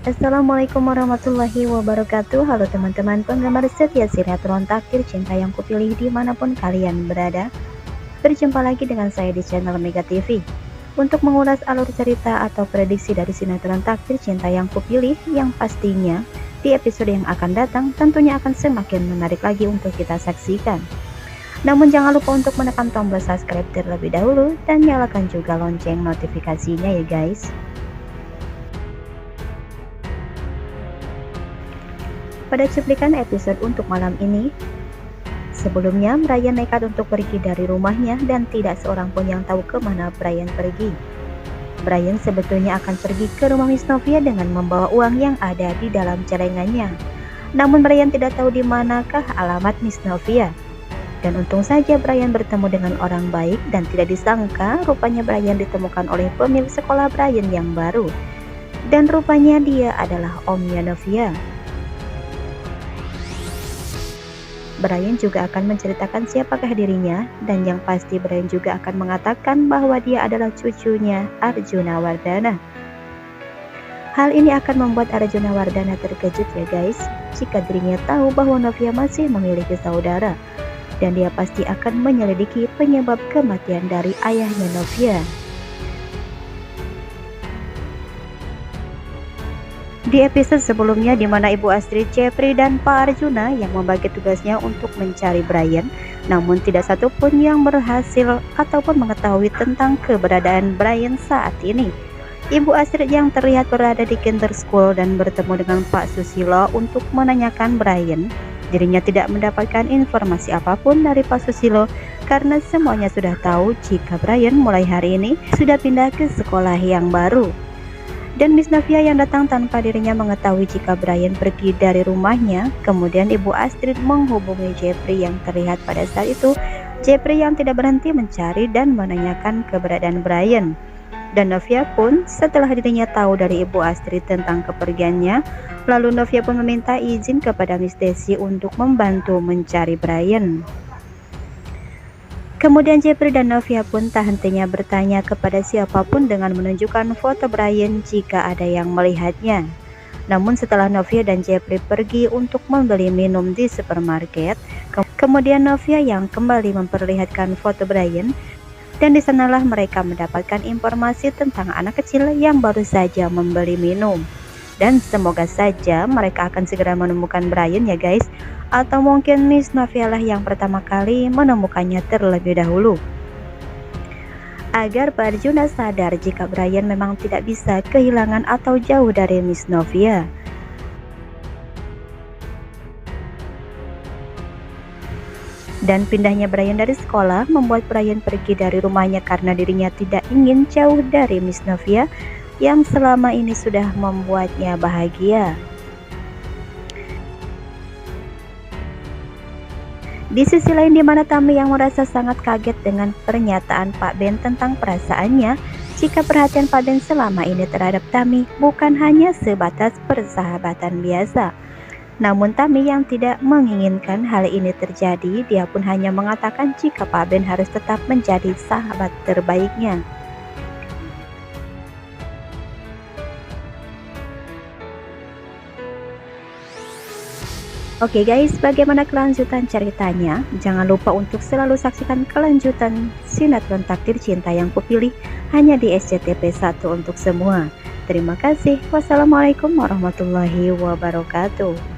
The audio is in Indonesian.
Assalamualaikum warahmatullahi wabarakatuh. Halo teman-teman penggemar setia sinetron Takdir Cinta yang Kupilih dimanapun kalian berada. Berjumpa lagi dengan saya di channel Mega TV untuk mengulas alur cerita atau prediksi dari sinetron Takdir Cinta yang Kupilih yang pastinya di episode yang akan datang tentunya akan semakin menarik lagi untuk kita saksikan. Namun jangan lupa untuk menekan tombol subscribe terlebih dahulu dan nyalakan juga lonceng notifikasinya ya guys. Pada cuplikan episode untuk malam ini, sebelumnya Brian nekat untuk pergi dari rumahnya dan tidak seorang pun yang tahu kemana Brian pergi. Brian sebetulnya akan pergi ke rumah Miss Novia dengan membawa uang yang ada di dalam celengannya. Namun Brian tidak tahu di manakah alamat Miss Novia. Dan untung saja Brian bertemu dengan orang baik dan tidak disangka rupanya Brian ditemukan oleh pemilik sekolah Brian yang baru. Dan rupanya dia adalah omnya Novia. Brian juga akan menceritakan siapakah dirinya dan yang pasti Brian juga akan mengatakan bahwa dia adalah cucunya Arjuna Wardana. Hal ini akan membuat Arjuna Wardana terkejut ya guys, jika dirinya tahu bahwa Novia masih memiliki saudara dan dia pasti akan menyelidiki penyebab kematian dari ayahnya Novia. Di episode sebelumnya di mana Ibu Astrid, Jeffrey, dan Pak Arjuna yang membagi tugasnya untuk mencari Brian, namun tidak satupun yang berhasil ataupun mengetahui tentang keberadaan Brian saat ini. Ibu Astrid yang terlihat berada di Kinder School dan bertemu dengan Pak Susilo untuk menanyakan Brian. Dirinya tidak mendapatkan informasi apapun dari Pak Susilo karena semuanya sudah tahu jika Brian mulai hari ini sudah pindah ke sekolah yang baru. Dan Miss Novia yang datang tanpa dirinya mengetahui jika Brian pergi dari rumahnya. Kemudian Ibu Astrid menghubungi Jeffrey yang terlihat pada saat itu Jeffrey yang tidak berhenti mencari dan menanyakan keberadaan Brian. Dan Novia pun setelah dirinya tahu dari Ibu Astrid tentang kepergiannya, lalu Novia pun meminta izin kepada Miss Desi untuk membantu mencari Brian. Kemudian Jeffrey dan Novia pun tak hentinya bertanya kepada siapapun dengan menunjukkan foto Brian jika ada yang melihatnya. Namun setelah Novia dan Jeffrey pergi untuk membeli minum di supermarket, kemudian Novia yang kembali memperlihatkan foto Brian, dan di sanalah mereka mendapatkan informasi tentang anak kecil yang baru saja membeli minum. Dan semoga saja mereka akan segera menemukan Brian ya guys, atau mungkin Miss Novia lah yang pertama kali menemukannya terlebih dahulu. Agar Pak Arjuna sadar jika Brian memang tidak bisa kehilangan atau jauh dari Miss Novia. Dan pindahnya Brian dari sekolah membuat Brian pergi dari rumahnya karena dirinya tidak ingin jauh dari Miss Novia yang selama ini sudah membuatnya bahagia. Di sisi lain di mana Tami yang merasa sangat kaget dengan pernyataan Pak Ben tentang perasaannya jika perhatian Pak Ben selama ini terhadap Tami bukan hanya sebatas persahabatan biasa. Namun Tami yang tidak menginginkan hal ini terjadi, dia pun hanya mengatakan jika Pak Ben harus tetap menjadi sahabat terbaiknya. Oke guys, bagaimana kelanjutan ceritanya? Jangan lupa untuk selalu saksikan kelanjutan sinetron Takdir Cinta yang Kupilih hanya di SCTV 1 untuk semua. Terima kasih. Wassalamualaikum warahmatullahi wabarakatuh.